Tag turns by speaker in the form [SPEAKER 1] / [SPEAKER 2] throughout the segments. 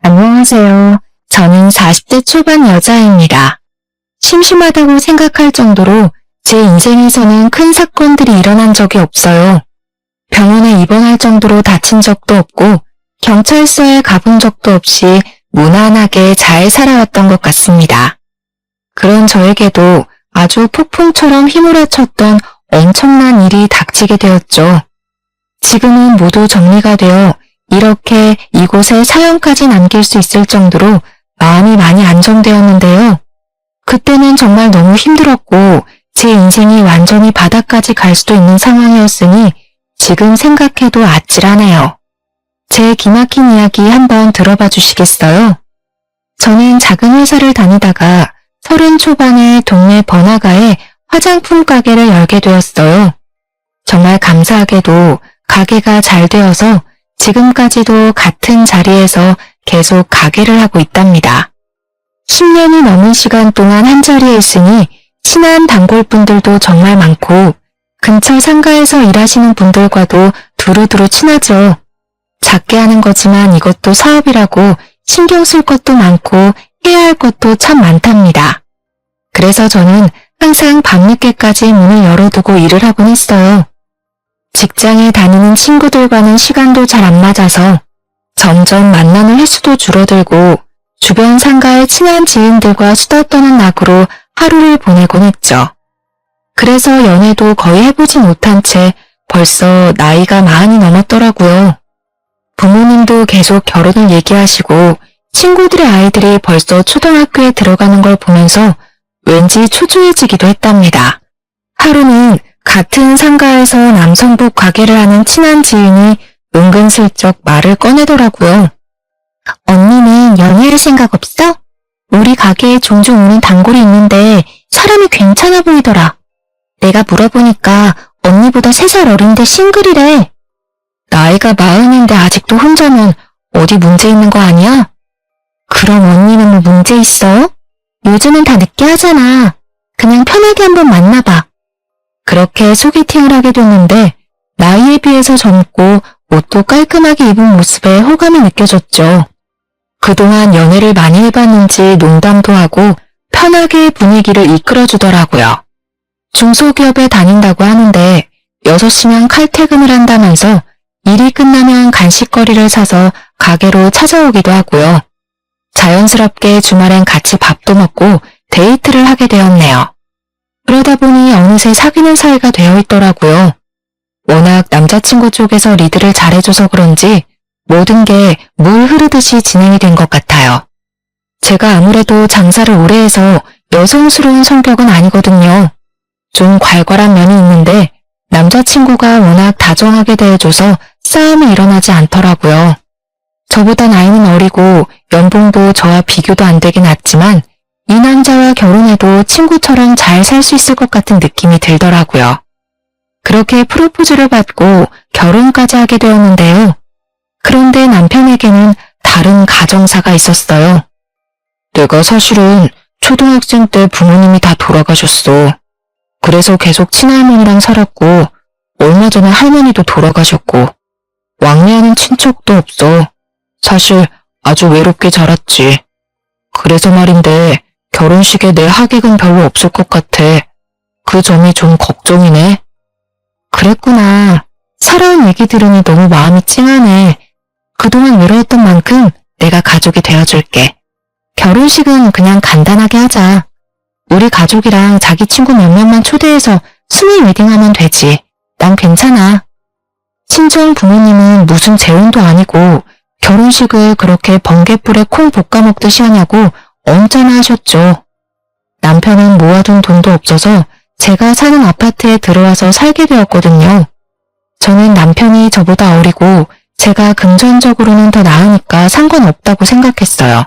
[SPEAKER 1] 안녕하세요. 저는 40대 초반 여자입니다. 심심하다고 생각할 정도로 제 인생에서는 큰 사건들이 일어난 적이 없어요. 병원에 입원할 정도로 다친 적도 없고 경찰서에 가본 적도 없이 무난하게 잘 살아왔던 것 같습니다. 그런 저에게도 아주 폭풍처럼 휘몰아쳤던 엄청난 일이 닥치게 되었죠. 지금은 모두 정리가 되어 이렇게 이곳에 사연까지 남길 수 있을 정도로 마음이 많이 안정되었는데요. 그때는 정말 너무 힘들었고 제 인생이 완전히 바닥까지 갈 수도 있는 상황이었으니 지금 생각해도 아찔하네요. 제 기막힌 이야기 한번 들어봐 주시겠어요? 저는 작은 회사를 다니다가 30 초반에 동네 번화가에 화장품 가게를 열게 되었어요. 정말 감사하게도 가게가 잘 되어서 지금까지도 같은 자리에서 계속 가게를 하고 있답니다. 10년이 넘은 시간 동안 한 자리에 있으니 친한 단골분들도 정말 많고 근처 상가에서 일하시는 분들과도 두루두루 친하죠. 작게 하는 거지만 이것도 사업이라고 신경 쓸 것도 많고 해야 할 것도 참 많답니다. 그래서 저는 항상 밤늦게까지 문을 열어두고 일을 하곤 했어요. 직장에 다니는 친구들과는 시간도 잘 안 맞아서 점점 만나는 횟수도 줄어들고 주변 상가의 친한 지인들과 수다 떠는 낙으로 하루를 보내곤 했죠. 그래서 연애도 거의 해보지 못한 채 벌써 나이가 40이 넘었더라고요. 부모님도 계속 결혼을 얘기하시고 친구들의 아이들이 벌써 초등학교에 들어가는 걸 보면서 왠지 초조해지기도 했답니다. 하루는 같은 상가에서 남성복 가게를 하는 친한 지인이 은근슬쩍 말을 꺼내더라고요. 언니는 연애할 생각 없어? 우리 가게에 종종 오는 단골이 있는데 사람이 괜찮아 보이더라. 내가 물어보니까 언니보다 3살 어린데 싱글이래. 나이가 40인데 아직도 혼자면 어디 문제 있는 거 아니야? 그럼 언니는 뭐 문제 있어? 요즘은 다 늦게 하잖아. 그냥 편하게 한번 만나봐. 그렇게 소개팅을 하게 됐는데 나이에 비해서 젊고 옷도 깔끔하게 입은 모습에 호감이 느껴졌죠. 그동안 연애를 많이 해봤는지 농담도 하고 편하게 분위기를 이끌어주더라고요. 중소기업에 다닌다고 하는데 6시면 칼퇴근을 한다면서 일이 끝나면 간식거리를 사서 가게로 찾아오기도 하고요. 자연스럽게 주말엔 같이 밥도 먹고 데이트를 하게 되었네요. 그러다 보니 어느새 사귀는 사이가 되어 있더라고요. 워낙 남자친구 쪽에서 리드를 잘해줘서 그런지 모든 게 물 흐르듯이 진행이 된 것 같아요. 제가 아무래도 장사를 오래 해서 여성스러운 성격은 아니거든요. 좀 괄괄한 면이 있는데 남자친구가 워낙 다정하게 대해줘서 싸움이 일어나지 않더라고요. 저보다 나이는 어리고 연봉도 저와 비교도 안 되긴 하지만 이 남자와 결혼해도 친구처럼 잘 살 수 있을 것 같은 느낌이 들더라고요. 그렇게 프로포즈를 받고 결혼까지 하게 되었는데요. 그런데 남편에게는 다른 가정사가 있었어요. 내가 사실은 초등학생 때 부모님이 다 돌아가셨어. 그래서 계속 친할머니랑 살았고 얼마 전에 할머니도 돌아가셨고 왕래하는 친척도 없어. 사실 아주 외롭게 자랐지. 그래서 말인데 결혼식에 내 하객은 별로 없을 것 같아. 그 점이 좀 걱정이네. 그랬구나. 살아온 얘기 들으니 너무 마음이 찡하네. 그동안 외로웠던 만큼 내가 가족이 되어줄게. 결혼식은 그냥 간단하게 하자. 우리 가족이랑 자기 친구 몇몇만 초대해서 스몰 웨딩하면 되지. 난 괜찮아. 친정 부모님은 무슨 재혼도 아니고 결혼식을 그렇게 번갯불에 콩 볶아 먹듯이 하냐고 언짢아 하셨죠. 남편은 모아둔 돈도 없어서 제가 사는 아파트에 들어와서 살게 되었거든요. 저는 남편이 저보다 어리고 제가 금전적으로는 더 나으니까 상관없다고 생각했어요.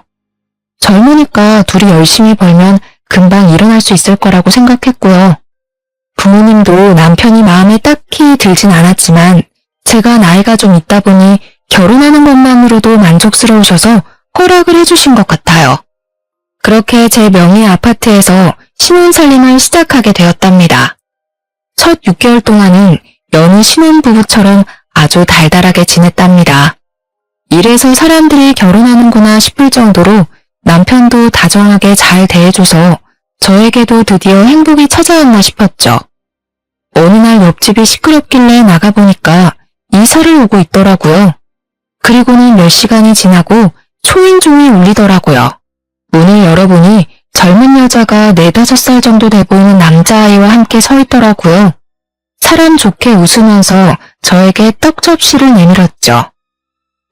[SPEAKER 1] 젊으니까 둘이 열심히 벌면 금방 일어날 수 있을 거라고 생각했고요. 부모님도 남편이 마음에 딱히 들진 않았지만 제가 나이가 좀 있다 보니 결혼하는 것만으로도 만족스러우셔서 허락을 해주신 것 같아요. 그렇게 제 명의 아파트에서 신혼살림을 시작하게 되었답니다. 첫 6개월 동안은 여느 신혼부부처럼 아주 달달하게 지냈답니다. 이래서 사람들이 결혼하는구나 싶을 정도로 남편도 다정하게 잘 대해줘서 저에게도 드디어 행복이 찾아왔나 싶었죠. 어느 날 옆집이 시끄럽길래 나가보니까 이사를 오고 있더라고요. 그리고는 몇 시간이 지나고 초인종이 울리더라고요. 문을 열어보니 젊은 여자가 4~5살 정도 돼 보이는 남자아이와 함께 서 있더라고요. 사람 좋게 웃으면서 저에게 떡 접시를 내밀었죠.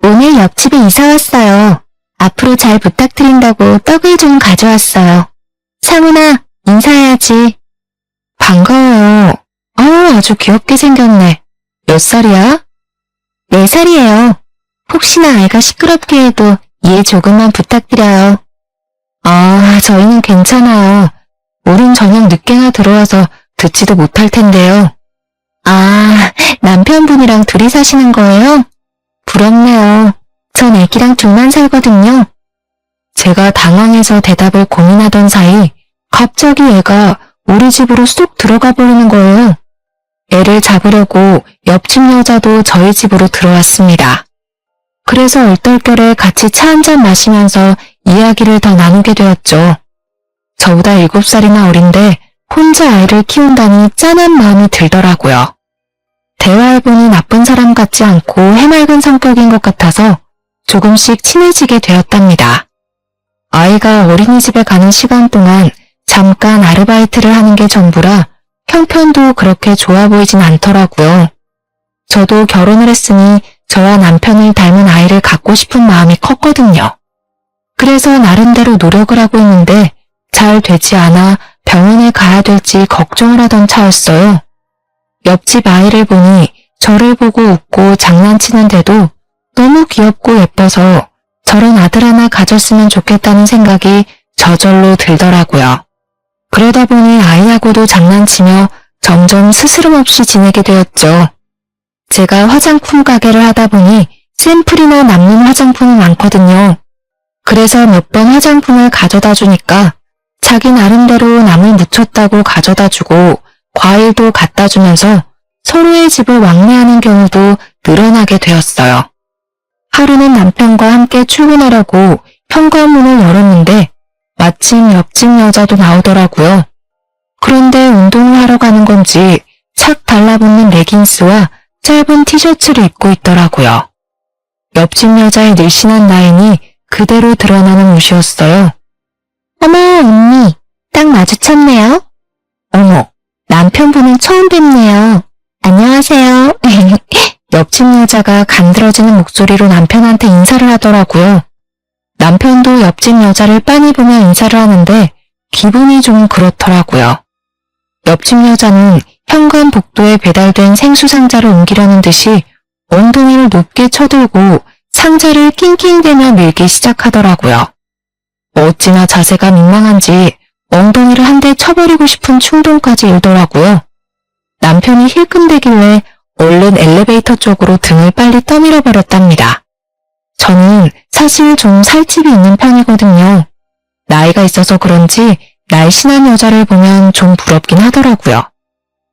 [SPEAKER 1] 오늘 옆집에 이사 왔어요. 앞으로 잘 부탁드린다고 떡을 좀 가져왔어요. 상훈아, 인사해야지. 반가워요. 아주 귀엽게 생겼네. 몇 살이야? 4살이에요. 혹시나 아이가 시끄럽게 해도 이해 조금만 부탁드려요. 저희는 괜찮아요. 우린 저녁 늦게나 들어와서 듣지도 못할 텐데요. 남편분이랑 둘이 사시는 거예요? 부럽네요. 전 애기랑 둘만 살거든요. 제가 당황해서 대답을 고민하던 사이 갑자기 애가 우리 집으로 쏙 들어가 버리는 거예요. 애를 잡으려고 옆집 여자도 저희 집으로 들어왔습니다. 그래서 얼떨결에 같이 차 한잔 마시면서 이야기를 더 나누게 되었죠. 저보다 7살이나 어린데 혼자 아이를 키운다니 짠한 마음이 들더라고요. 대화해보니 나쁜 사람 같지 않고 해맑은 성격인 것 같아서 조금씩 친해지게 되었답니다. 아이가 어린이집에 가는 시간 동안 잠깐 아르바이트를 하는 게 전부라 형편도 그렇게 좋아 보이진 않더라고요. 저도 결혼을 했으니 저와 남편을 닮은 아이를 갖고 싶은 마음이 컸거든요. 그래서 나름대로 노력을 하고 있는데 잘 되지 않아 병원에 가야 될지 걱정을 하던 차였어요. 옆집 아이를 보니 저를 보고 웃고 장난치는데도 너무 귀엽고 예뻐서 저런 아들 하나 가졌으면 좋겠다는 생각이 저절로 들더라고요. 그러다 보니 아이하고도 장난치며 점점 스스럼 없이 지내게 되었죠. 제가 화장품 가게를 하다 보니 샘플이나 남는 화장품이 많거든요. 그래서 몇 번 화장품을 가져다 주니까 자기 나름대로 남을 묻혔다고 가져다 주고 과일도 갖다 주면서 서로의 집을 왕래하는 경우도 늘어나게 되었어요. 하루는 남편과 함께 출근하려고 현관문을 열었는데 마침 옆집 여자도 나오더라고요. 그런데 운동을 하러 가는 건지 착 달라붙는 레깅스와 짧은 티셔츠를 입고 있더라고요. 옆집 여자의 늘씬한 라인이 그대로 드러나는 옷이었어요. 어머, 언니, 딱 마주쳤네요. 어머, 남편분은 처음 뵙네요. 안녕하세요. 옆집 여자가 간드러지는 목소리로 남편한테 인사를 하더라고요. 남편도 옆집 여자를 빤히 보며 인사를 하는데 기분이 좀 그렇더라고요. 옆집 여자는 현관 복도에 배달된 생수 상자를 옮기려는 듯이 엉덩이를 높게 쳐들고 상자를 낑낑대며 밀기 시작하더라고요. 어찌나 자세가 민망한지 엉덩이를 한 대 쳐버리고 싶은 충동까지 일더라고요. 남편이 힐끔대길래 얼른 엘리베이터 쪽으로 등을 빨리 떠밀어 버렸답니다. 저는 사실 좀 살집이 있는 편이거든요. 나이가 있어서 그런지 날씬한 여자를 보면 좀 부럽긴 하더라고요.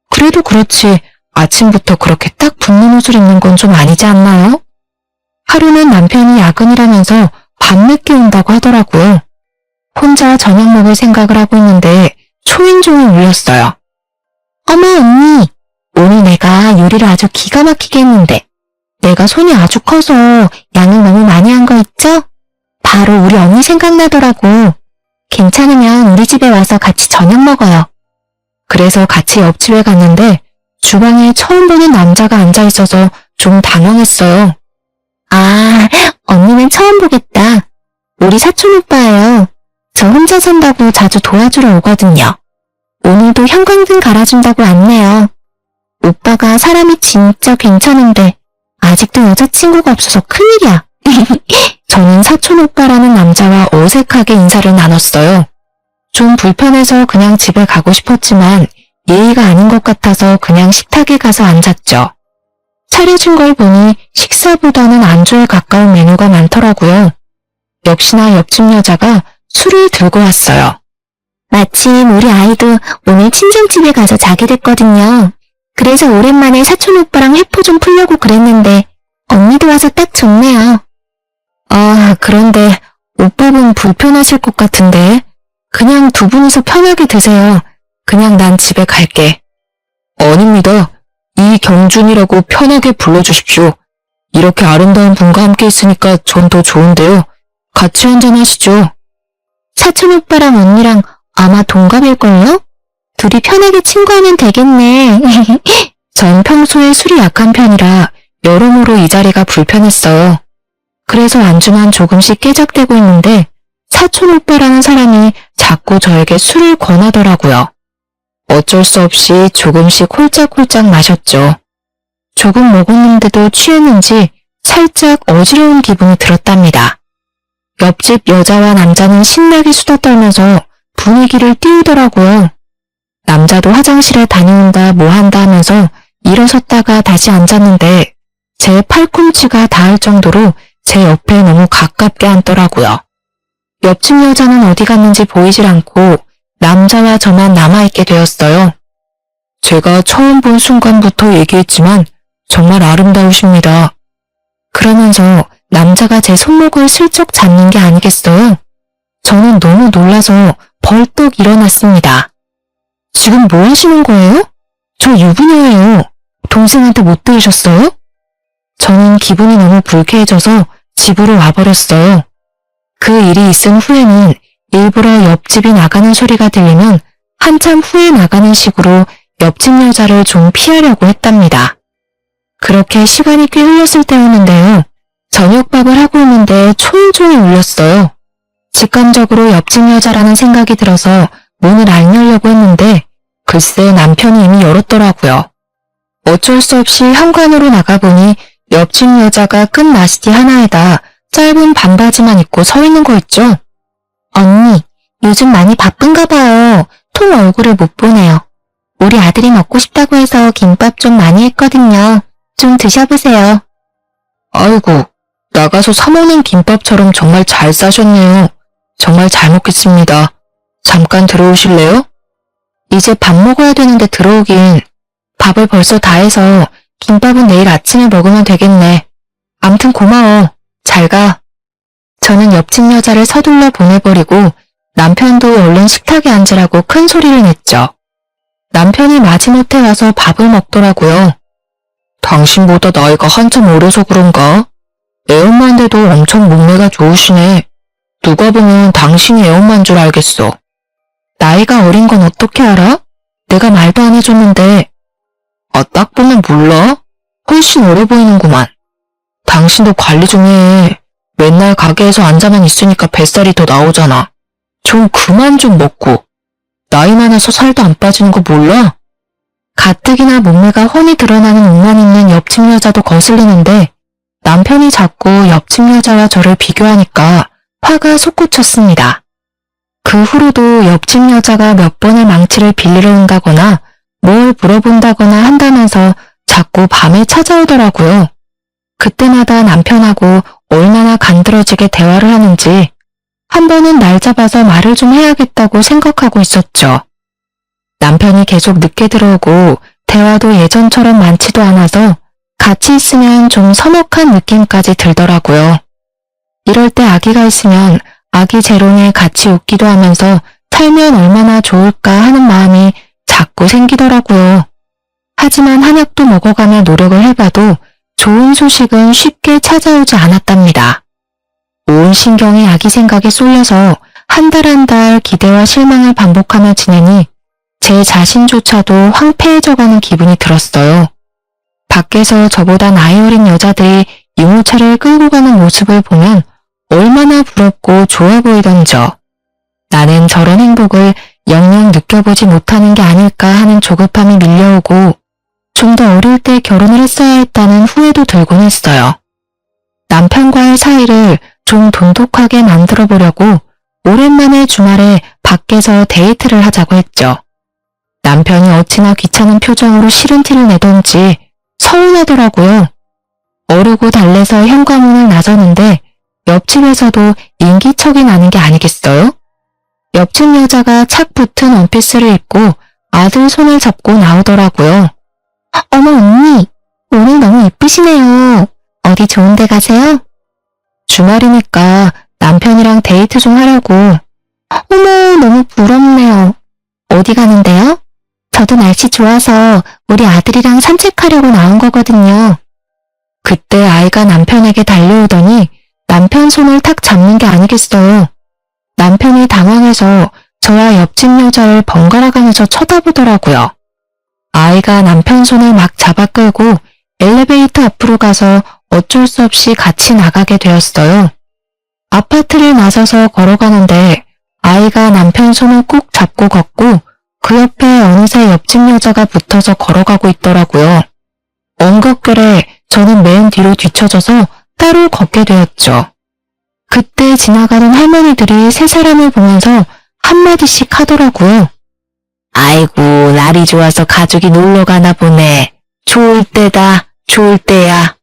[SPEAKER 1] 그래도 그렇지 아침부터 그렇게 딱 붙는 옷을 입는 건 좀 아니지 않나요? 하루는 남편이 야근이라면서 밤늦게 온다고 하더라고요. 혼자 저녁 먹을 생각을 하고 있는데 초인종이 울렸어요. 어머 언니, 오늘 내가 요리를 아주 기가 막히게 했는데 내가 손이 아주 커서 양을 너무 많이 한 거 있죠? 바로 우리 언니 생각나더라고. 괜찮으면 우리 집에 와서 같이 저녁 먹어요. 그래서 같이 옆집에 갔는데 주방에 처음 보는 남자가 앉아있어서 좀 당황했어요. 언니는 처음 보겠다. 우리 사촌 오빠예요. 저 혼자 산다고 자주 도와주러 오거든요. 오늘도 형광등 갈아준다고 왔네요. 오빠가 사람이 진짜 괜찮은데 아직도 여자친구가 없어서 큰일이야. 저는 사촌 오빠라는 남자와 어색하게 인사를 나눴어요. 좀 불편해서 그냥 집에 가고 싶었지만 예의가 아닌 것 같아서 그냥 식탁에 가서 앉았죠. 차려준 걸 보니 식사보다는 안주에 가까운 메뉴가 많더라고요. 역시나 옆집 여자가 술을 들고 왔어요. 마침 우리 아이도 오늘 친정집에 가서 자게 됐거든요. 그래서 오랜만에 사촌 오빠랑 회포 좀 풀려고 그랬는데 언니도 와서 딱 좋네요. 아, 그런데 오빠분 불편하실 것 같은데. 그냥 두 분이서 편하게 드세요. 그냥 난 집에 갈게. 아닙니다. 이경준이라고 편하게 불러주십시오. 이렇게 아름다운 분과 함께 있으니까 전 더 좋은데요. 같이 한잔하시죠. 사촌 오빠랑 언니랑 아마 동갑일걸요? 둘이 편하게 친구하면 되겠네. 전 평소에 술이 약한 편이라 여러모로 이 자리가 불편했어요. 그래서 안주만 조금씩 깨작대고 있는데 사촌 오빠라는 사람이 자꾸 저에게 술을 권하더라고요. 어쩔 수 없이 조금씩 홀짝홀짝 마셨죠. 조금 먹었는데도 취했는지 살짝 어지러운 기분이 들었답니다. 옆집 여자와 남자는 신나게 수다 떨면서 분위기를 띄우더라고요. 남자도 화장실에 다녀온다 뭐 한다 하면서 일어섰다가 다시 앉았는데 제 팔꿈치가 닿을 정도로 제 옆에 너무 가깝게 앉더라고요. 옆집 여자는 어디 갔는지 보이질 않고 남자와 저만 남아있게 되었어요. 제가 처음 본 순간부터 얘기했지만 정말 아름다우십니다. 그러면서 남자가 제 손목을 슬쩍 잡는 게 아니겠어요? 저는 너무 놀라서 벌떡 일어났습니다. 지금 뭐 하시는 거예요? 저 유부녀예요. 동생한테 못 들으셨어요? 저는 기분이 너무 불쾌해져서 집으로 와버렸어요. 그 일이 있은 후에는 일부러 옆집이 나가는 소리가 들리면 한참 후에 나가는 식으로 옆집 여자를 좀 피하려고 했답니다. 그렇게 시간이 꽤 흘렀을 때였는데요. 저녁밥을 하고 있는데 초인종이 울렸어요. 직감적으로 옆집 여자라는 생각이 들어서 문을 안 열려고 했는데 글쎄 남편이 이미 열었더라고요. 어쩔 수 없이 현관으로 나가보니 옆집 여자가 끈 나시티 하나에다 짧은 반바지만 입고 서 있는 거 있죠? 언니, 요즘 많이 바쁜가 봐요. 통 얼굴을 못 보네요. 우리 아들이 먹고 싶다고 해서 김밥 좀 많이 했거든요. 좀 드셔보세요. 아이고, 나가서 사 먹는 김밥처럼 정말 잘 싸셨네요. 정말 잘 먹겠습니다. 잠깐 들어오실래요? 이제 밥 먹어야 되는데 들어오긴. 밥을 벌써 다 해서 김밥은 내일 아침에 먹으면 되겠네. 암튼 고마워. 잘 가. 저는 옆집 여자를 서둘러 보내버리고 남편도 얼른 식탁에 앉으라고 큰 소리를 냈죠. 남편이 마지못해 와서 밥을 먹더라고요. 당신보다 나이가 한참 어려서 그런가? 애엄마인데도 엄청 몸매가 좋으시네. 누가 보면 당신이 애엄마인 줄 알겠어. 나이가 어린 건 어떻게 알아? 내가 말도 안 해줬는데. 아, 딱 보면 몰라? 훨씬 어려 보이는구만. 당신도 관리 좀 해. 맨날 가게에서 앉아만 있으니까 뱃살이 더 나오잖아. 좀 그만 좀 먹고. 나이 많아서 살도 안 빠지는 거 몰라? 가뜩이나 몸매가 훤히 드러나는 옷만 입는 옆집 여자도 거슬리는데 남편이 자꾸 옆집 여자와 저를 비교하니까 화가 솟구쳤습니다. 그 후로도 옆집 여자가 몇 번의 망치를 빌리러 온다거나 뭘 물어본다거나 한다면서 자꾸 밤에 찾아오더라고요. 그때마다 남편하고 얼마나 간드러지게 대화를 하는지 한 번은 날 잡아서 말을 좀 해야겠다고 생각하고 있었죠. 남편이 계속 늦게 들어오고 대화도 예전처럼 많지도 않아서 같이 있으면 좀 서먹한 느낌까지 들더라고요. 이럴 때 아기가 있으면 아기 재롱에 같이 웃기도 하면서 살면 얼마나 좋을까 하는 마음이 자꾸 생기더라고요. 하지만 한약도 먹어가며 노력을 해봐도 좋은 소식은 쉽게 찾아오지 않았답니다. 온 신경이 아기 생각에 쏠려서 한 달 한 달 기대와 실망을 반복하며 지내니 제 자신조차도 황폐해져가는 기분이 들었어요. 밖에서 저보다 나이 어린 여자들이 유모차를 끌고 가는 모습을 보면 얼마나 부럽고 좋아 보이던저. 나는 저런 행복을 영영 느껴보지 못하는 게 아닐까 하는 조급함이 밀려오고 좀 더 어릴 때 결혼을 했어야 했다는 후회도 들곤 했어요. 남편과의 사이를 좀 돈독하게 만들어 보려고 오랜만에 주말에 밖에서 데이트를 하자고 했죠. 남편이 어찌나 귀찮은 표정으로 싫은 티를 내던지 서운하더라고요. 어르고 달래서 현관문을 나서는데 옆집에서도 인기척이 나는 게 아니겠어요? 옆집 여자가 착 붙은 원피스를 입고 아들 손을 잡고 나오더라고요. 어머 언니, 오늘 너무 예쁘시네요. 어디 좋은 데 가세요? 주말이니까 남편이랑 데이트 좀 하려고. 어머, 너무 부럽네요. 어디 가는데요? 저도 날씨 좋아서 우리 아들이랑 산책하려고 나온 거거든요. 그때 아이가 남편에게 달려오더니 남편 손을 탁 잡는 게 아니겠어요. 남편이 당황해서 저와 옆집 여자를 번갈아 가면서 쳐다보더라고요. 아이가 남편 손을 막 잡아 끌고 엘리베이터 앞으로 가서 어쩔 수 없이 같이 나가게 되었어요. 아파트를 나서서 걸어가는데 아이가 남편 손을 꼭 잡고 걷고 그 옆에 어느새 옆집 여자가 붙어서 걸어가고 있더라고요. 엉겁결에 저는 맨 뒤로 뒤쳐져서 따로 걷게 되었죠. 그때 지나가는 할머니들이 세 사람을 보면서 한마디씩 하더라고요. 아이고, 날이 좋아서 가족이 놀러 가나 보네. 좋을 때다, 좋을 때야.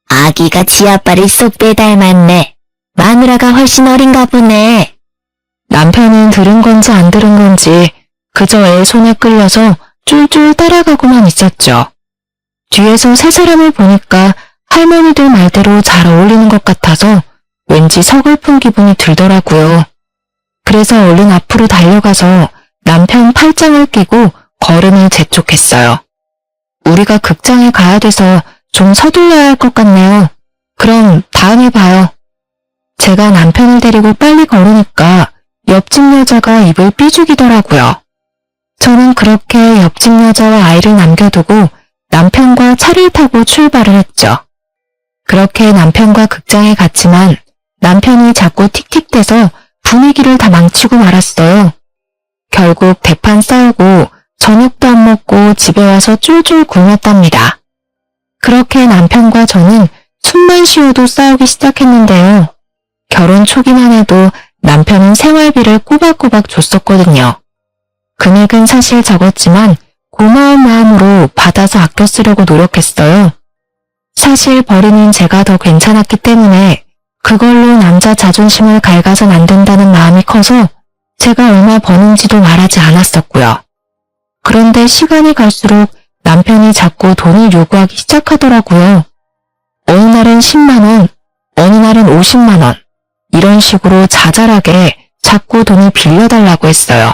[SPEAKER 1] 아기가 지아빠를 쏙빼 닮았네. 마누라가 훨씬 어린가 보네. 남편은 들은 건지 안 들은 건지 그저 애 손에 끌려서 쫄쫄 따라가고만 있었죠. 뒤에서 세 사람을 보니까 할머니들 말대로 잘 어울리는 것 같아서 왠지 서글픈 기분이 들더라고요. 그래서 얼른 앞으로 달려가서 남편 팔짱을 끼고 걸음을 재촉했어요. 우리가 극장에 가야 돼서 좀 서둘러야 할 것 같네요. 그럼 다음에 봐요. 제가 남편을 데리고 빨리 걸으니까 옆집 여자가 입을 삐죽이더라고요. 저는 그렇게 옆집 여자와 아이를 남겨두고 남편과 차를 타고 출발을 했죠. 그렇게 남편과 극장에 갔지만 남편이 자꾸 틱틱대서 분위기를 다 망치고 말았어요. 결국 대판 싸우고 저녁도 안 먹고 집에 와서 쫄쫄 굶었답니다. 그렇게 남편과 저는 숨만 쉬어도 싸우기 시작했는데요. 결혼 초기만 해도 남편은 생활비를 꼬박꼬박 줬었거든요. 금액은 사실 적었지만 고마운 마음으로 받아서 아껴 쓰려고 노력했어요. 사실 벌이는 제가 더 괜찮았기 때문에 그걸로 남자 자존심을 갉아선 안 된다는 마음이 커서 제가 얼마 버는지도 말하지 않았었고요. 그런데 시간이 갈수록 남편이 자꾸 돈을 요구하기 시작하더라고요. 어느 날은 10만 원, 어느 날은 50만 원, 이런 식으로 자잘하게 자꾸 돈을 빌려달라고 했어요.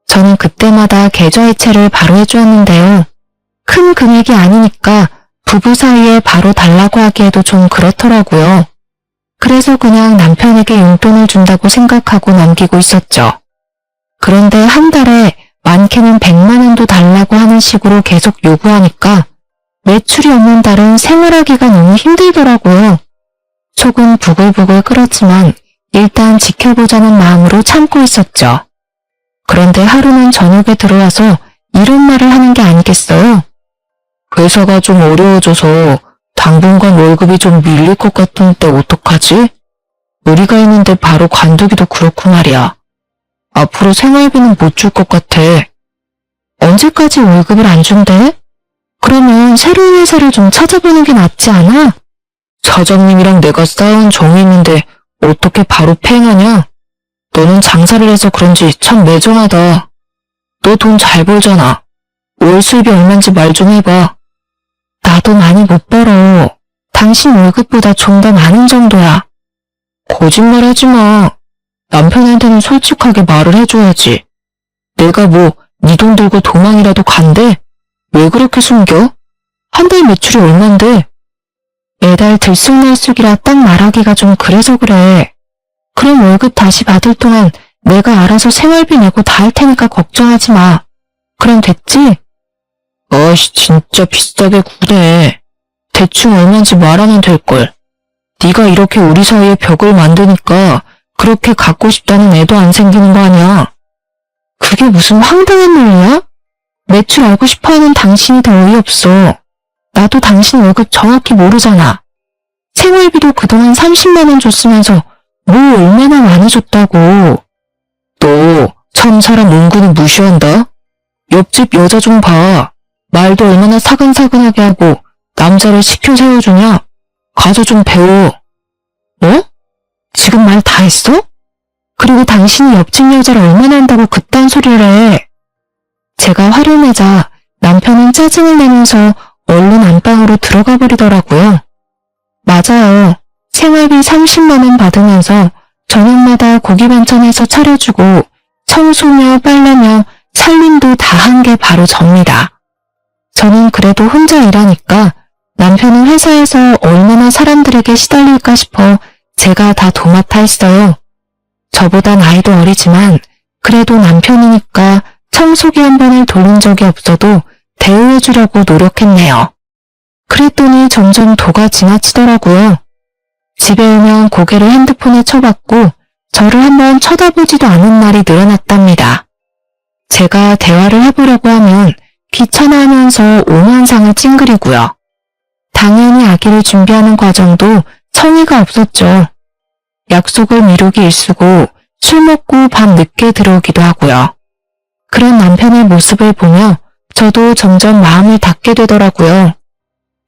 [SPEAKER 1] 저는 그때마다 계좌이체를 바로 해주었는데요. 큰 금액이 아니니까 부부 사이에 바로 달라고 하기에도 좀 그렇더라고요. 그래서 그냥 남편에게 용돈을 준다고 생각하고 넘기고 있었죠. 그런데 한 달에 많게는 100만 원도 달라고 하는 식으로 계속 요구하니까 매출이 없는 달은 생활하기가 너무 힘들더라고요. 속은 부글부글 끓었지만 일단 지켜보자는 마음으로 참고 있었죠. 그런데 하루는 저녁에 들어와서 이런 말을 하는 게 아니겠어요? 회사가 좀 어려워져서 당분간 월급이 좀 밀릴 것 같은데 어떡하지? 우리가 있는데 바로 관두기도 그렇고 말이야. 앞으로 생활비는 못 줄 것 같아. 언제까지 월급을 안 준대? 그러면 새로운 회사를 좀 찾아보는 게 낫지 않아? 사장님이랑 내가 쌓은 정이 있는데 어떻게 바로 팽하냐? 너는 장사를 해서 그런지 참 매정하다. 너 돈 잘 벌잖아. 월 수입이 얼만지 말 좀 해봐. 나도 많이 못 벌어. 당신 월급보다 좀 더 많은 정도야. 거짓말 하지 마. 남편한테는 솔직하게 말을 해줘야지. 내가 뭐 네 돈 들고 도망이라도 간대? 왜 그렇게 숨겨? 한 달 매출이 얼만데? 매달 들쑥날쑥이라 딱 말하기가 좀 그래서 그래. 그럼 월급 다시 받을 동안 내가 알아서 생활비 내고 다 할 테니까 걱정하지 마. 그럼 됐지? 아이씨, 진짜 비싸게 구네. 대충 얼마인지 말하면 될걸. 네가 이렇게 우리 사이에 벽을 만드니까 그렇게 갖고 싶다는 애도 안 생기는 거 아니야. 그게 무슨 황당한 논리야? 매출 알고 싶어하는 당신이 더 어이없어. 나도 당신 월급 정확히 모르잖아. 생활비도 그동안 30만 원 줬으면서 뭘 얼마나 많이 줬다고. 너 참 사람 은근히 무시한다. 옆집 여자 좀 봐. 말도 얼마나 사근사근하게 하고 남자를 시켜 세워주냐? 가서 좀 배워. 뭐? 지금 말 다 했어? 그리고 당신이 옆집 여자를 얼마나 한다고 그딴 소리를 해. 제가 화를 내자 남편은 짜증을 내면서 얼른 안방으로 들어가 버리더라고요. 맞아요. 생활비 30만 원 받으면서 저녁마다 고기 반찬해서 차려주고 청소며 빨래며 살림도 다 한 게 바로 접니다. 저는 그래도 혼자 일하니까 남편은 회사에서 얼마나 사람들에게 시달릴까 싶어 제가 다 도맡아 했어요. 저보다 나이도 어리지만 그래도 남편이니까 청소기 한 번을 돌린 적이 없어도 대우해주려고 노력했네요. 그랬더니 점점 도가 지나치더라고요. 집에 오면 고개를 핸드폰에 쳐박고 저를 한번 쳐다보지도 않은 날이 늘어났답니다. 제가 대화를 해보려고 하면 귀찮아하면서 오만상을 찡그리고요. 당연히 아기를 준비하는 과정도 성의가 없었죠. 약속을 미루기 일쑤고 술 먹고 밤 늦게 들어오기도 하고요. 그런 남편의 모습을 보며 저도 점점 마음을 닫게 되더라고요.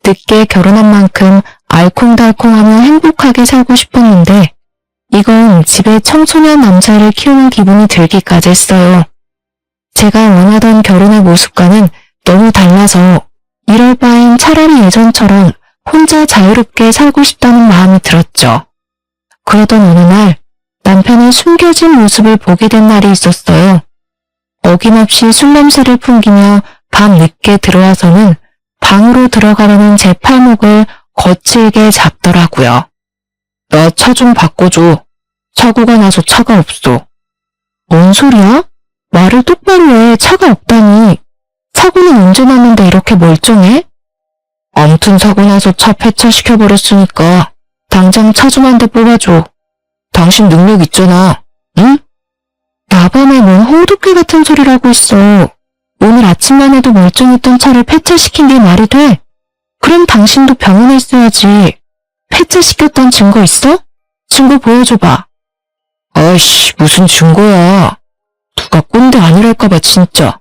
[SPEAKER 1] 늦게 결혼한 만큼 알콩달콩하며 행복하게 살고 싶었는데 이건 집에 청소년 남자를 키우는 기분이 들기까지 했어요. 제가 원하던 결혼의 모습과는 너무 달라서 이럴 바엔 차라리 예전처럼 혼자 자유롭게 살고 싶다는 마음이 들었죠. 그러던 어느 날 남편의 숨겨진 모습을 보게 된 날이 있었어요. 어김없이 술 냄새를 풍기며 밤 늦게 들어와서는 방으로 들어가려는 제 팔목을 거칠게 잡더라고요. 나 차 좀 바꿔줘. 사고가 나서 차가 없어. 뭔 소리야? 말을 똑바로 해. 차가 없다니. 사고는 언제 났는데 이렇게 멀쩡해? 아무튼 사고 나서 차 폐차시켜버렸으니까 당장 차 좀 한 대 뽑아줘. 당신 능력 있잖아. 응? 나밤에 뭔 홍두깨 같은 소리를 하고 있어. 오늘 아침만 해도 멀쩡했던 차를 폐차시킨 게 말이 돼? 그럼 당신도 병원에 있어야지. 폐차시켰던 증거 있어? 증거 보여줘봐. 아이씨, 무슨 증거야. 누가 꼰대 아니랄까봐 진짜.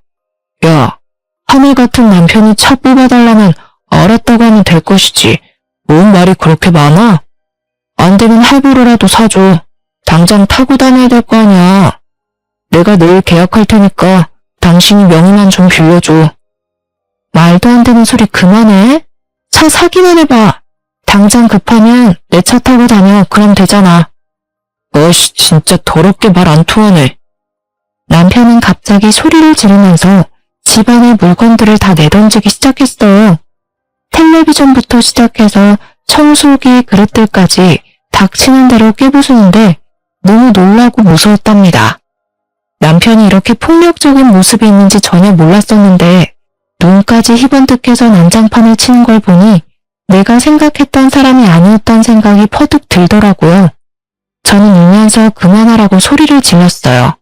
[SPEAKER 1] 야, 하늘 같은 남편이 차 뽑아달라면 알았다고 하면 될 것이지. 뭔 말이 그렇게 많아? 안 되면 할부로라도 사줘. 당장 타고 다녀야 될 거 아니야. 내가 내일 계약할 테니까 당신이 명의만 좀 빌려줘. 말도 안 되는 소리 그만해. 차 사기만 해봐. 당장 급하면 내 차 타고 다녀. 그럼 되잖아. 어이씨, 진짜 더럽게 말 안 통하네. 남편은 갑자기 소리를 지르면서 집안의 물건들을 다 내던지기 시작했어요. 텔레비전부터 시작해서 청소기, 그릇들까지 닥치는 대로 깨부수는데 너무 놀라고 무서웠답니다. 남편이 이렇게 폭력적인 모습이 있는지 전혀 몰랐었는데 눈까지 희번뜩해서 난장판을 치는 걸 보니 내가 생각했던 사람이 아니었던 생각이 퍼뜩 들더라고요. 저는 울면서 그만하라고 소리를 질렀어요.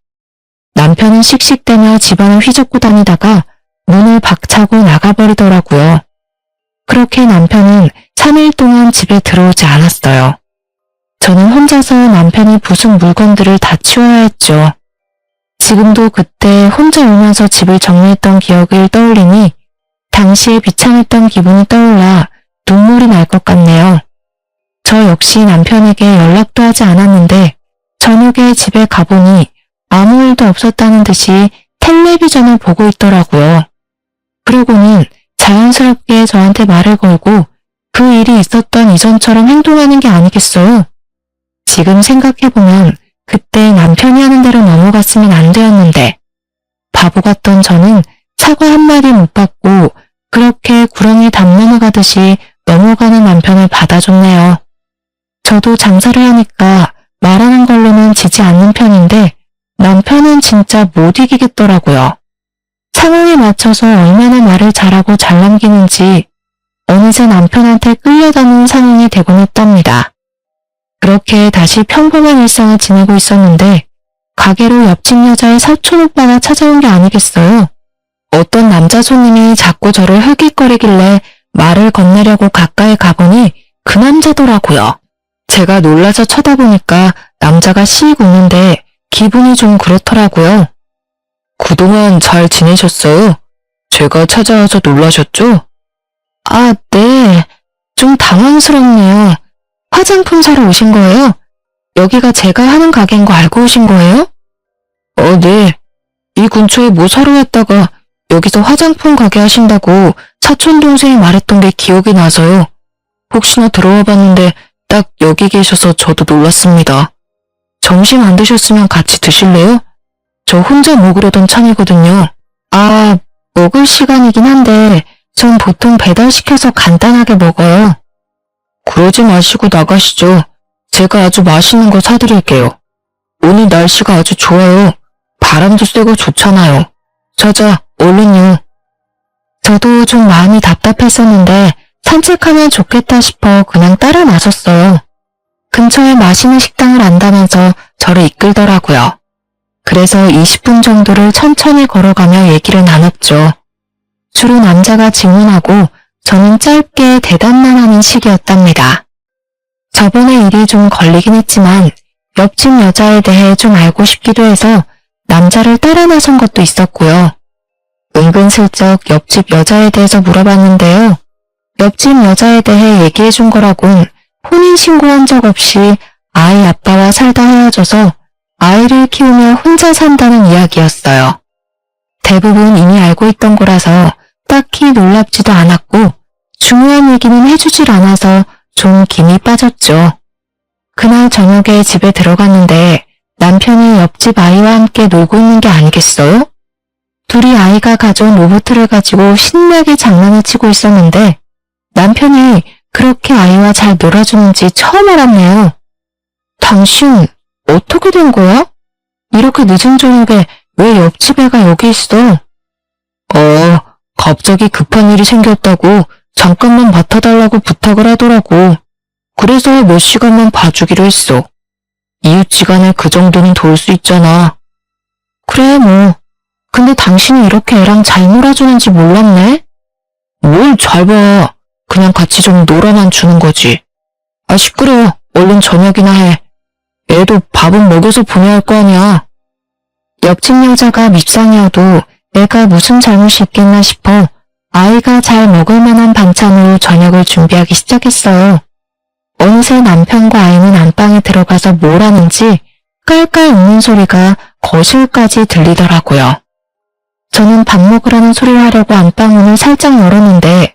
[SPEAKER 1] 남편은 씩씩대며 집안을 휘젓고 다니다가 문을 박차고 나가버리더라고요. 그렇게 남편은 3일 동안 집에 들어오지 않았어요. 저는 혼자서 남편이 부순 물건들을 다 치워야 했죠. 지금도 그때 혼자 울면서 집을 정리했던 기억을 떠올리니 당시에 비참했던 기분이 떠올라 눈물이 날 것 같네요. 저 역시 남편에게 연락도 하지 않았는데 저녁에 집에 가보니 아무 일도 없었다는 듯이 텔레비전을 보고 있더라고요. 그러고는 자연스럽게 저한테 말을 걸고 그 일이 있었던 이전처럼 행동하는 게 아니겠어요? 지금 생각해보면 그때 남편이 하는 대로 넘어갔으면 안 되었는데 바보 같던 저는 사과 한마디 못 받고 그렇게 구렁이 담 넘어가듯이 넘어가는 남편을 받아줬네요. 저도 장사를 하니까 말하는 걸로는 지지 않는 편인데 남편은 진짜 못 이기겠더라고요. 상황에 맞춰서 얼마나 말을 잘하고 잘 남기는지 어느새 남편한테 끌려다니는 상황이 되곤 했답니다. 그렇게 다시 평범한 일상을 지내고 있었는데 가게로 옆집 여자의 사촌 오빠가 찾아온 게 아니겠어요. 어떤 남자 손님이 자꾸 저를 흘깃거리길래 말을 건네려고 가까이 가보니 그 남자더라고요. 제가 놀라서 쳐다보니까 남자가 씩 웃는데 기분이 좀 그렇더라고요. 그동안 잘 지내셨어요? 제가 찾아와서 놀라셨죠? 아, 네. 좀 당황스럽네요. 화장품 사러 오신 거예요? 여기가 제가 하는 가게인 거 알고 오신 거예요? 네. 이 근처에 뭐 사러 왔다가 여기서 화장품 가게 하신다고 사촌 동생이 말했던 게 기억이 나서요. 혹시나 들어와 봤는데 딱 여기 계셔서 저도 놀랐습니다. 점심 안 드셨으면 같이 드실래요? 저 혼자 먹으려던 참이거든요. 아, 먹을 시간이긴 한데 전 보통 배달시켜서 간단하게 먹어요. 그러지 마시고 나가시죠. 제가 아주 맛있는 거 사드릴게요. 오늘 날씨가 아주 좋아요. 바람도 쐬고 좋잖아요. 자자, 얼른요. 저도 좀 마음이 답답했었는데 산책하면 좋겠다 싶어 그냥 따라 나섰어요. 근처에 맛있는 식당을 안다면서 저를 이끌더라고요. 그래서 20분 정도를 천천히 걸어가며 얘기를 나눴죠. 주로 남자가 질문하고 저는 짧게 대답만 하는 식이었답니다. 저번에 일이 좀 걸리긴 했지만 옆집 여자에 대해 좀 알고 싶기도 해서 남자를 따라 나선 것도 있었고요. 은근슬쩍 옆집 여자에 대해서 물어봤는데요. 옆집 여자에 대해 얘기해 준 거라곤 혼인 신고한 적 없이 아이 아빠와 살다 헤어져서 아이를 키우며 혼자 산다는 이야기였어요. 대부분 이미 알고 있던 거라서 딱히 놀랍지도 않았고 중요한 얘기는 해주질 않아서 좀 김이 빠졌죠. 그날 저녁에 집에 들어갔는데 남편이 옆집 아이와 함께 놀고 있는 게 아니겠어요? 둘이 아이가 가져온 로봇을 가지고 신나게 장난을 치고 있었는데 남편이 그렇게 아이와 잘 놀아주는지 처음 알았네요. 당신 어떻게 된 거야? 이렇게 늦은 저녁에 왜 옆집 애가 여기 있어? 갑자기 급한 일이 생겼다고 잠깐만 맡아달라고 부탁을 하더라고. 그래서 몇 시간만 봐주기로 했어. 이웃지간에 그 정도는 도울 수 있잖아. 그래 뭐. 근데 당신이 이렇게 애랑 잘 놀아주는지 몰랐네? 뭘 잘 봐. 그냥 같이 좀 놀아만 주는 거지. 아 시끄러워. 얼른 저녁이나 해. 애도 밥은 먹여서 보내야 할 거 아니야. 옆집 여자가 밉상이어도 애가 무슨 잘못이 있겠나 싶어 아이가 잘 먹을 만한 반찬으로 저녁을 준비하기 시작했어요. 어느새 남편과 아이는 안방에 들어가서 뭘 하는지 깔깔 웃는 소리가 거실까지 들리더라고요. 저는 밥 먹으라는 소리를 하려고 안방문을 살짝 열었는데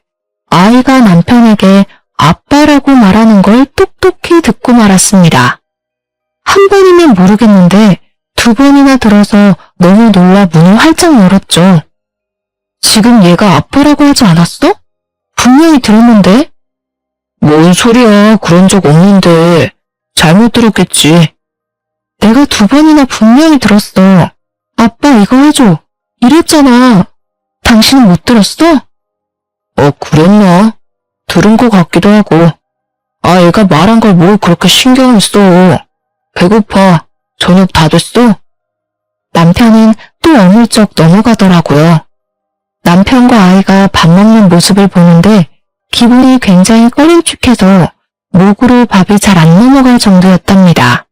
[SPEAKER 1] 아이가 남편에게 아빠라고 말하는 걸 똑똑히 듣고 말았습니다. 한 번이면 모르겠는데 두 번이나 들어서 너무 놀라 문을 활짝 열었죠. 지금 얘가 아빠라고 하지 않았어? 분명히 들었는데? 뭔 소리야, 그런 적 없는데. 잘못 들었겠지. 내가 두 번이나 분명히 들었어. 아빠 이거 해줘. 이랬잖아. 당신은 못 들었어? 그랬나? 들은 것 같기도 하고. 아, 애가 말한 걸 뭘 그렇게 신경을 써. 배고파. 저녁 다 됐어? 남편은 또 어물쩍 넘어가더라고요. 남편과 아이가 밥 먹는 모습을 보는데 기분이 굉장히 꺼림칙해서 목으로 밥이 잘 안 넘어갈 정도였답니다.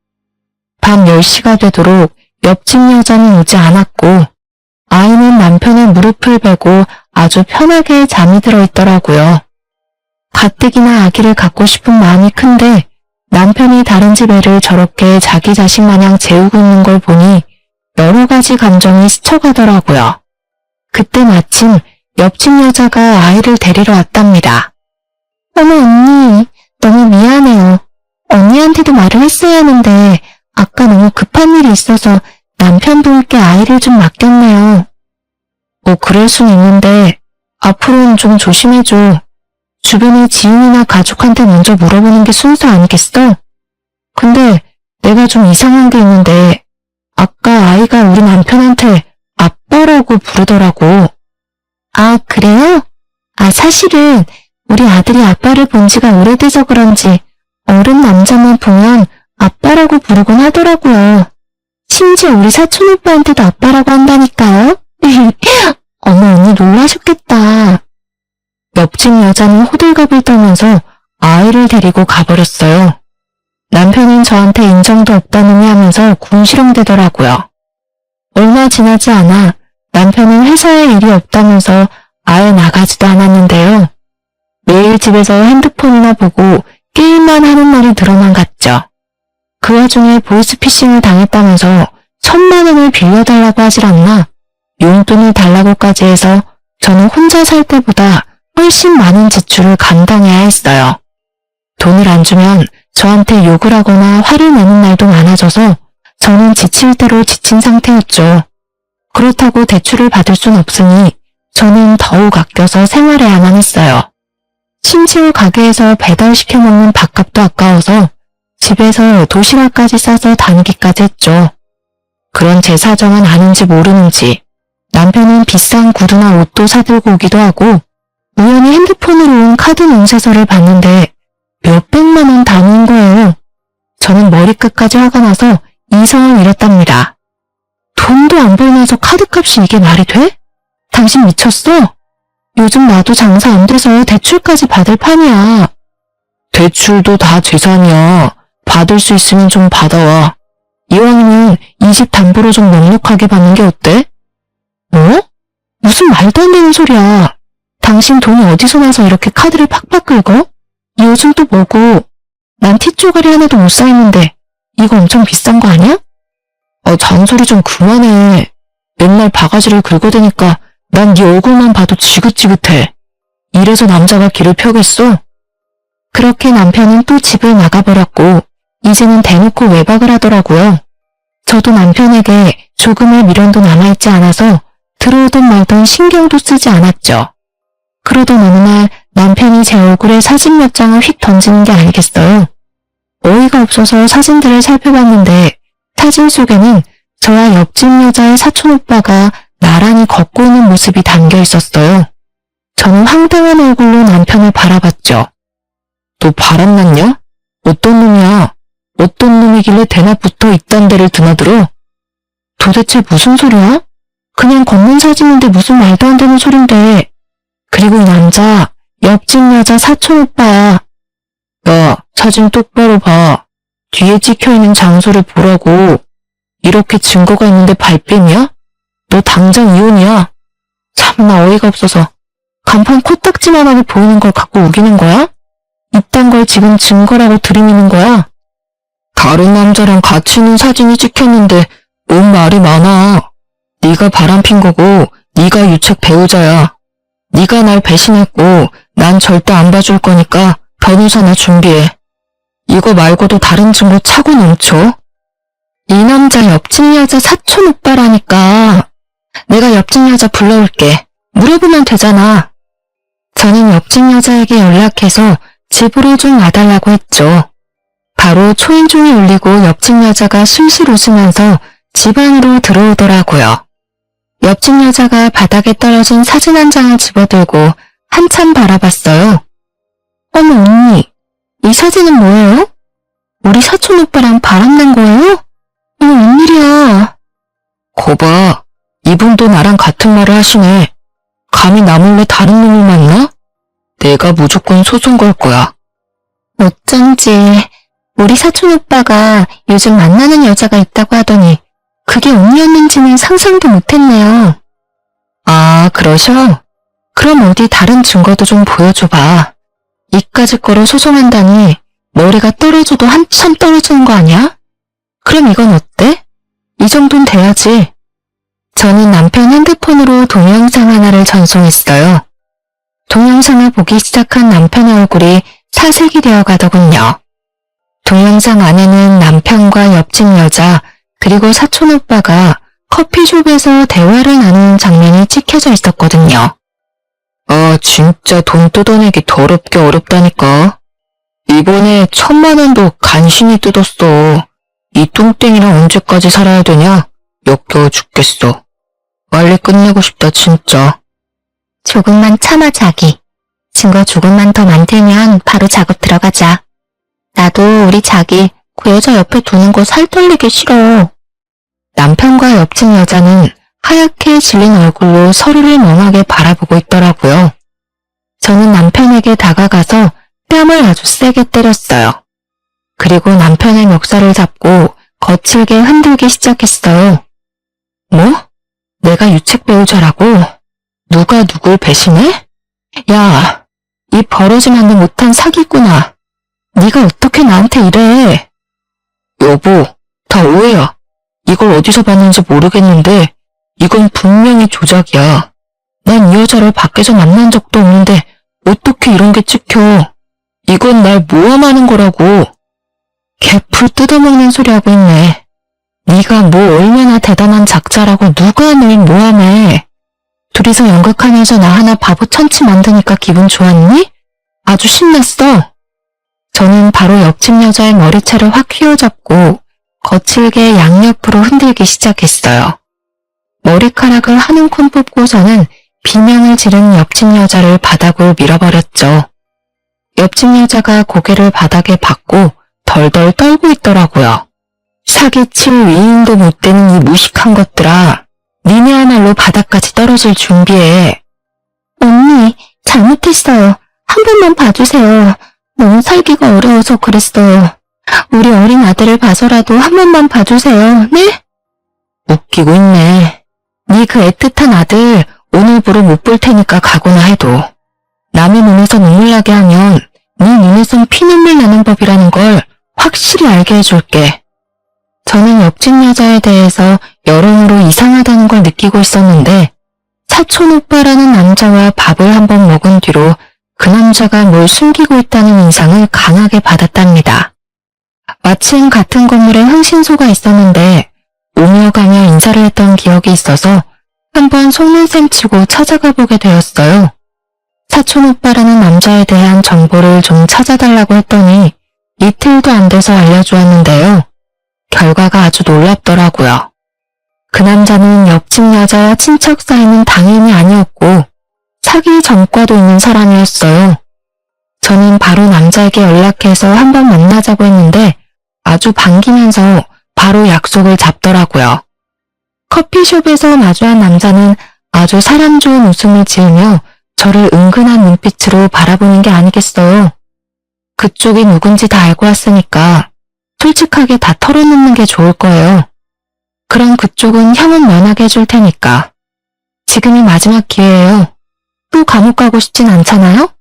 [SPEAKER 1] 밤 10시가 되도록 옆집 여자는 오지 않았고 아이는 남편의 무릎을 베고 아주 편하게 잠이 들어 있더라고요. 가뜩이나 아기를 갖고 싶은 마음이 큰데 남편이 다른 집 애를 저렇게 자기 자식 마냥 재우고 있는 걸 보니 여러 가지 감정이 스쳐가더라고요. 그때 마침 옆집 여자가 아이를 데리러 왔답니다. 어머 언니, 너무 미안해요. 언니한테도 말을 했어야 하는데 아까 너무 급한 일이 있어서 남편분께 아이를 좀 맡겼네요. 그럴 순 있는데 앞으로는 좀 조심해줘. 주변의 지인이나 가족한테 먼저 물어보는 게 순서 아니겠어? 근데 내가 좀 이상한 게 있는데 아까 아이가 우리 남편한테 아빠라고 부르더라고. 아, 그래요? 사실은 우리 아들이 아빠를 본 지가 오래돼서 그런지 어른 남자만 보면 아빠라고 부르곤 하더라고요. 심지어 우리 사촌 오빠한테도 아빠라고 한다니까요. 어머 언니 놀라셨겠다. 옆집 여자는 호들갑을 떨면서 아이를 데리고 가버렸어요. 남편은 저한테 인정도 없다느니 하면서 궁시렁대더라고요. 얼마 지나지 않아 남편은 회사에 일이 없다면서 아예 나가지도 않았는데요. 매일 집에서 핸드폰이나 보고 게임만 하는 날이 늘어만 갔죠. 그 와중에 보이스피싱을 당했다면서 1,000만 원을 빌려달라고 하질 않나 용돈을 달라고까지 해서 저는 혼자 살 때보다 훨씬 많은 지출을 감당해야 했어요. 돈을 안 주면 저한테 욕을 하거나 화를 내는 날도 많아져서 저는 지칠 대로 지친 상태였죠. 그렇다고 대출을 받을 순 없으니 저는 더욱 아껴서 생활해야만 했어요. 심지어 가게에서 배달시켜 먹는 밥값도 아까워서 집에서 도시락까지 싸서 다니기까지 했죠. 그런 제 사정은 아는지 모르는지 남편은 비싼 구두나 옷도 사들고 오기도 하고 우연히 핸드폰으로 온 카드 명세서를 봤는데 몇백만 원 단위인 거예요. 저는 머리끝까지 화가 나서 이성을 잃었답니다. 돈도 안 벌면서 카드값이 이게 말이 돼? 당신 미쳤어? 요즘 나도 장사 안 돼서 대출까지 받을 판이야. 대출도 다 재산이야. 받을 수 있으면 좀 받아와. 이왕이면 이 집 담보로 좀 넉넉하게 받는 게 어때? 뭐? 무슨 말도 안 되는 소리야. 당신 돈이 어디서 나서 이렇게 카드를 팍팍 긁어? 이 옷은 또 뭐고? 난 티쪼가리 하나도 못 사입는데 이거 엄청 비싼 거 아니야? 잔소리 좀 그만해. 맨날 바가지를 긁어대니까 난 네 얼굴만 봐도 지긋지긋해. 이래서 남자가 길을 펴겠어? 그렇게 남편은 또 집을 나가버렸고 이제는 대놓고 외박을 하더라고요. 저도 남편에게 조금의 미련도 남아있지 않아서 들어오든 말든 신경도 쓰지 않았죠. 그러던 어느 날 남편이 제 얼굴에 사진 몇 장을 휙 던지는 게 아니겠어요. 어이가 없어서 사진들을 살펴봤는데 사진 속에는 저와 옆집 여자의 사촌오빠가 나란히 걷고 있는 모습이 담겨 있었어요. 저는 황당한 얼굴로 남편을 바라봤죠. 너 바람났냐? 어떤 놈이야? 어떤 놈이길래 대낮 붙어 이딴 데를 드나들어? 도대체 무슨 소리야? 그냥 걷는 사진인데 무슨 말도 안 되는 소린데. 그리고 이 남자, 옆집 여자 사촌오빠야. 야, 사진 똑바로 봐. 뒤에 찍혀있는 장소를 보라고. 이렇게 증거가 있는데 발뺌이야? 너 당장 이혼이야. 참나 어이가 없어서 간판 코딱지만하게 보이는 걸 갖고 우기는 거야? 이딴 걸 지금 증거라고 들이미는 거야? 다른 남자랑 같이 있는 사진이 찍혔는데 뭔 말이 많아. 네가 바람핀 거고 네가 유책 배우자야. 네가 날 배신했고 난 절대 안 봐줄 거니까 변호사나 준비해. 이거 말고도 다른 증거 차고 넘쳐. 이 남자 옆집 여자 사촌 오빠라니까. 내가 옆집 여자 불러올게. 물어보면 되잖아. 저는 옆집 여자에게 연락해서 집으로 좀 와달라고 했죠. 바로 초인종이 울리고 옆집 여자가 실실 웃으면서 집 안으로 들어오더라고요. 옆집 여자가 바닥에 떨어진 사진 한 장을 집어들고 한참 바라봤어요. 어머 언니, 이 사진은 뭐예요? 우리 사촌 오빠랑 바람난 거예요? 어머 웬일이야. 거봐, 이분도 나랑 같은 말을 하시네. 감히 나 몰래 다른 놈을 만나? 내가 무조건 소송 걸 거야. 어쩐지 우리 사촌 오빠가 요즘 만나는 여자가 있다고 하더니 그게 언니였는지는 상상도 못했네요. 아, 그러셔? 그럼 어디 다른 증거도 좀 보여줘봐. 이까짓 거로 소송한다니 머리가 떨어져도 한참 떨어지는 거 아니야? 그럼 이건 어때? 이 정도는 돼야지. 저는 남편 핸드폰으로 동영상 하나를 전송했어요. 동영상을 보기 시작한 남편의 얼굴이 사색이 되어 가더군요. 동영상 안에는 남편과 옆집 여자 그리고 사촌 오빠가 커피숍에서 대화를 나누는 장면이 찍혀져 있었거든요. 아, 진짜 돈 뜯어내기 더럽게 어렵다니까. 이번에 1,000만 원도 간신히 뜯었어. 이 뚱땡이랑 언제까지 살아야 되냐? 역겨워 죽겠어. 빨리 끝내고 싶다 진짜. 조금만 참아 자기. 증거 조금만 더 많대면 바로 작업 들어가자. 나도 우리 자기 그 여자 옆에 두는 거 살떨리기 싫어. 남편과 옆집 여자는 하얗게 질린 얼굴로 서로를 멍하게 바라보고 있더라고요. 저는 남편에게 다가가서 뺨을 아주 세게 때렸어요. 그리고 남편의 멱살을 잡고 거칠게 흔들기 시작했어요. 뭐? 내가 유책 배우자라고? 누가 누굴 배신해? 야, 이 버러지만도 못한 사기꾼아. 네가 어떻게 나한테 이래? 여보, 다 오해야. 이걸 어디서 봤는지 모르겠는데 이건 분명히 조작이야. 난 이 여자를 밖에서 만난 적도 없는데 어떻게 이런 게 찍혀. 이건 날 모함하는 거라고. 개풀 뜯어먹는 소리 하고 있네. 네가 뭐 얼마나 대단한 작자라고 누가 널 모함해. 둘이서 연극하면서 나 하나 바보 천치 만드니까 기분 좋았니? 아주 신났어. 저는 바로 옆집 여자의 머리채를 확 휘어잡고 거칠게 양옆으로 흔들기 시작했어요. 머리카락을 한 움큼 뽑고서는 비명을 지른 옆집 여자를 바닥으로 밀어버렸죠. 옆집 여자가 고개를 바닥에 받고 덜덜 떨고 있더라고요. 사기칠 위인도 못 되는 이 무식한 것들아. 니네야말로 바닥까지 떨어질 준비해. 언니, 잘못했어요. 한 번만 봐주세요. 너무 살기가 어려워서 그랬어요. 우리 어린 아들을 봐서라도 한 번만 봐주세요. 네? 웃기고 있네. 네 그 애틋한 아들 오늘부로 못 볼 테니까 각오나 해도. 남의 눈에서 눈물 나게 하면 네 눈에선 피눈물 나는 법이라는 걸 확실히 알게 해줄게. 저는 옆집 여자에 대해서 여러모로 이상하다는 걸 느끼고 있었는데 사촌 오빠라는 남자와 밥을 한번 먹은 뒤로 그 남자가 뭘 숨기고 있다는 인상을 강하게 받았답니다. 마침 같은 건물에 흥신소가 있었는데 오며 가며 인사를 했던 기억이 있어서 한번 속는셈 치고 찾아가 보게 되었어요. 사촌 오빠라는 남자에 대한 정보를 좀 찾아달라고 했더니 이틀도 안 돼서 알려주었는데요. 결과가 아주 놀랍더라고요. 그 남자는 옆집 여자와 친척 사이는 당연히 아니었고 사기 전과도 있는 사람이었어요. 저는 바로 남자에게 연락해서 한번 만나자고 했는데 아주 반기면서 바로 약속을 잡더라고요. 커피숍에서 마주한 남자는 아주 사람 좋은 웃음을 지으며 저를 은근한 눈빛으로 바라보는 게 아니겠어요. 그쪽이 누군지 다 알고 왔으니까 솔직하게 다 털어놓는 게 좋을 거예요. 그럼 그쪽은 형은 면하게 해줄 테니까. 지금이 마지막 기회예요. 또 감옥 가고 싶진 않잖아요?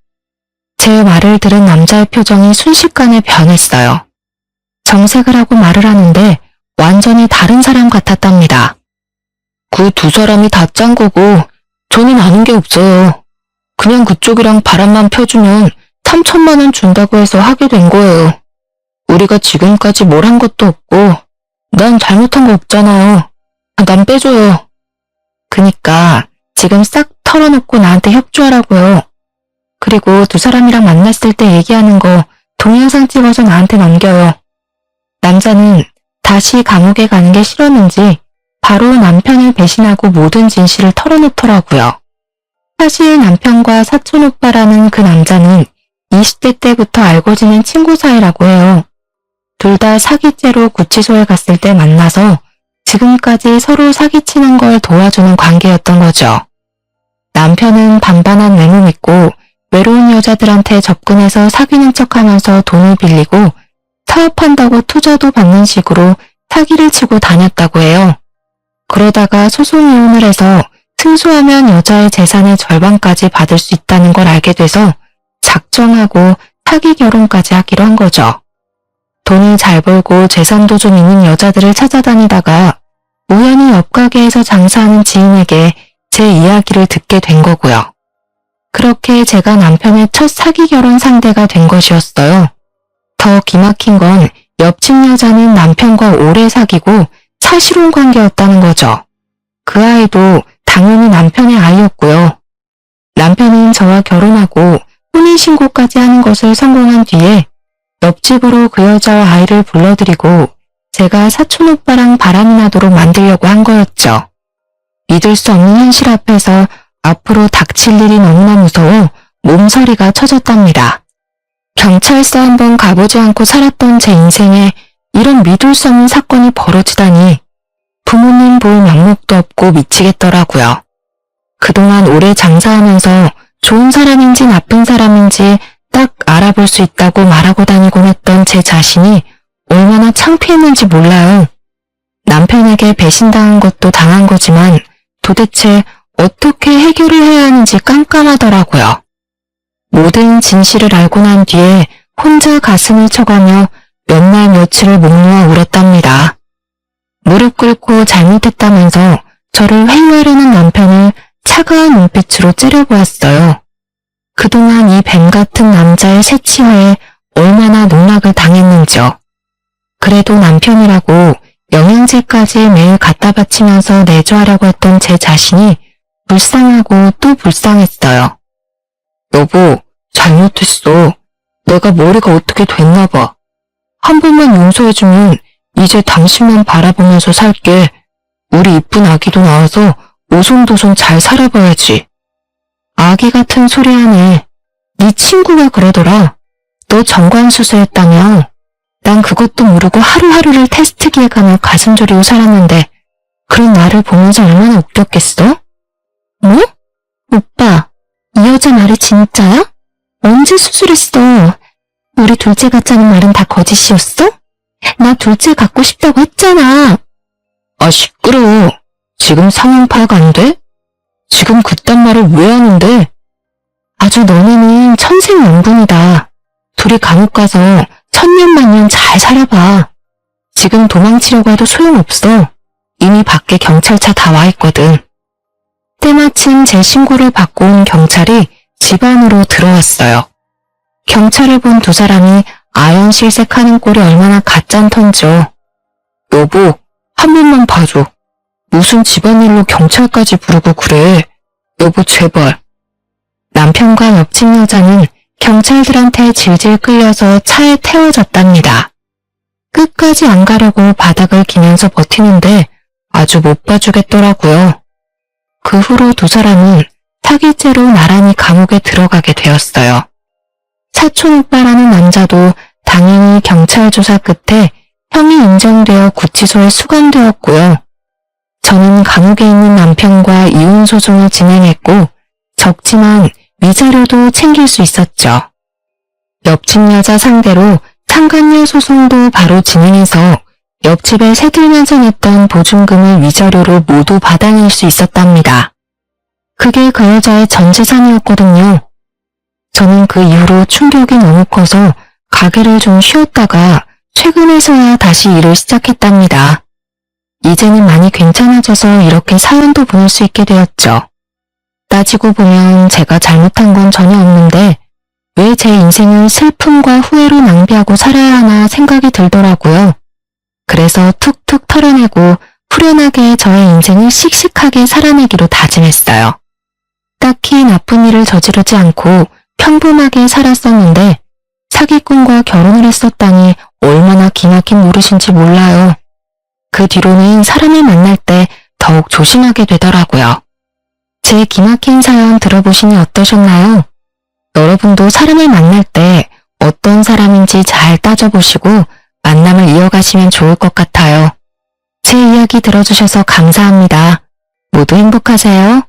[SPEAKER 1] 제 말을 들은 남자의 표정이 순식간에 변했어요. 정색을 하고 말을 하는데 완전히 다른 사람 같았답니다. 그 두 사람이 다 짠 거고 저는 아는 게 없어요. 그냥 그쪽이랑 바람만 펴주면 3천만 원 준다고 해서 하게 된 거예요. 우리가 지금까지 뭘 한 것도 없고 난 잘못한 거 없잖아요. 난 빼줘요. 그니까 지금 싹 털어놓고 나한테 협조하라고요. 그리고 두 사람이랑 만났을 때 얘기하는 거 동영상 찍어서 나한테 넘겨요. 남자는 다시 감옥에 가는 게 싫었는지 바로 남편을 배신하고 모든 진실을 털어놓더라고요. 사실 남편과 사촌 오빠라는 그 남자는 20대 때부터 알고 지낸 친구 사이라고 해요. 둘 다 사기죄로 구치소에 갔을 때 만나서 지금까지 서로 사기치는 걸 도와주는 관계였던 거죠. 남편은 반반한 외모 믿고 외로운 여자들한테 접근해서 사귀는 척하면서 돈을 빌리고 사업한다고 투자도 받는 식으로 사기를 치고 다녔다고 해요. 그러다가 소송 이혼을 해서 승소하면 여자의 재산의 절반까지 받을 수 있다는 걸 알게 돼서 작정하고 사기 결혼까지 하기로 한 거죠. 돈을 잘 벌고 재산도 좀 있는 여자들을 찾아다니다가 우연히 옆 가게에서 장사하는 지인에게 제 이야기를 듣게 된 거고요. 그렇게 제가 남편의 첫 사기 결혼 상대가 된 것이었어요. 더 기막힌 건 옆집 여자는 남편과 오래 사귀고 사실혼 관계였다는 거죠. 그 아이도 당연히 남편의 아이였고요. 남편은 저와 결혼하고 혼인신고까지 하는 것을 성공한 뒤에 옆집으로 그 여자와 아이를 불러들이고 제가 사촌 오빠랑 바람이 나도록 만들려고 한 거였죠. 믿을 수 없는 현실 앞에서 앞으로 닥칠 일이 너무나 무서워 몸서리가 쳐졌답니다. 경찰서 한번 가보지 않고 살았던 제 인생에 이런 믿을 수 없는 사건이 벌어지다니 부모님 볼 명목도 없고 미치겠더라고요. 그동안 오래 장사하면서 좋은 사람인지 나쁜 사람인지 딱 알아볼 수 있다고 말하고 다니곤 했던 제 자신이 얼마나 창피했는지 몰라요. 남편에게 배신당한 것도 당한 거지만 도대체 어떻게 해결을 해야 하는지 깜깜하더라고요. 모든 진실을 알고 난 뒤에 혼자 가슴을 쳐가며 몇 날 며칠을 목 놓아 울었답니다. 무릎 꿇고 잘못했다면서 저를 회유하려는 남편을 차가운 눈빛으로 째려보았어요. 그동안 이 뱀 같은 남자의 새치화에 얼마나 농락을 당했는지요. 그래도 남편이라고 영양제까지 매일 갖다 바치면서 내조하려고 했던 제 자신이 불쌍하고 또 불쌍했어요. 여보, 잘못했어. 내가 머리가 어떻게 됐나 봐. 한 번만 용서해주면 이제 당신만 바라보면서 살게. 우리 이쁜 아기도 나와서 오손도손 잘 살아봐야지. 아기 같은 소리 하네. 네 친구가 그러더라. 너 정관수술했다며. 난 그것도 모르고 하루하루를 테스트기에 가며 가슴 졸이고 살았는데 그런 나를 보면서 얼마나 웃겼겠어? 뭐? 오빠, 이 여자 말이 진짜야? 언제 수술했어? 우리 둘째 갖자는 말은 다 거짓이었어? 나 둘째 갖고 싶다고 했잖아. 아, 시끄러워. 지금 상황 파악 안 돼? 지금 그딴 말을 왜 하는데? 아주 너네는 천생연분이다. 둘이 감옥 가서 천년만년 잘 살아봐. 지금 도망치려고 해도 소용없어. 이미 밖에 경찰차 다 와 있거든. 때마침 제 신고를 받고 온 경찰이 집 안으로 들어왔어요. 경찰을 본 두 사람이 아연실색하는 꼴이 얼마나 가짠턴죠. 여보, 한 번만 봐줘. 무슨 집안일로 경찰까지 부르고 그래. 여보, 제발. 남편과 옆집 여자는 경찰들한테 질질 끌려서 차에 태워졌답니다. 끝까지 안 가려고 바닥을 기면서 버티는데 아주 못 봐주겠더라고요. 그 후로 두 사람은 사기죄로 나란히 감옥에 들어가게 되었어요. 사촌 오빠라는 남자도 당연히 경찰 조사 끝에 혐의 인정되어 구치소에 수감되었고요. 저는 감옥에 있는 남편과 이혼 소송을 진행했고 적지만 위자료도 챙길 수 있었죠. 옆집 여자 상대로 상간녀 소송도 바로 진행해서 옆집에 새들면서 냈던 보증금을 위자료로 모두 받아낼 수 있었답니다. 그게 그 여자의 전 재산이었거든요. 저는 그 이후로 충격이 너무 커서 가게를 좀 쉬었다가 최근에서야 다시 일을 시작했답니다. 이제는 많이 괜찮아져서 이렇게 사연도 보낼 수 있게 되었죠. 따지고 보면 제가 잘못한 건 전혀 없는데 왜 제 인생을 슬픔과 후회로 낭비하고 살아야 하나 생각이 들더라고요. 그래서 툭툭 털어내고 후련하게 저의 인생을 씩씩하게 살아내기로 다짐했어요. 딱히 나쁜 일을 저지르지 않고 평범하게 살았었는데 사기꾼과 결혼을 했었다니 얼마나 기막힌 노릇인지 몰라요. 그 뒤로는 사람을 만날 때 더욱 조심하게 되더라고요. 제 기막힌 사연 들어보시니 어떠셨나요? 여러분도 사람을 만날 때 어떤 사람인지 잘 따져보시고 만남을 이어가시면 좋을 것 같아요. 제 이야기 들어주셔서 감사합니다. 모두 행복하세요.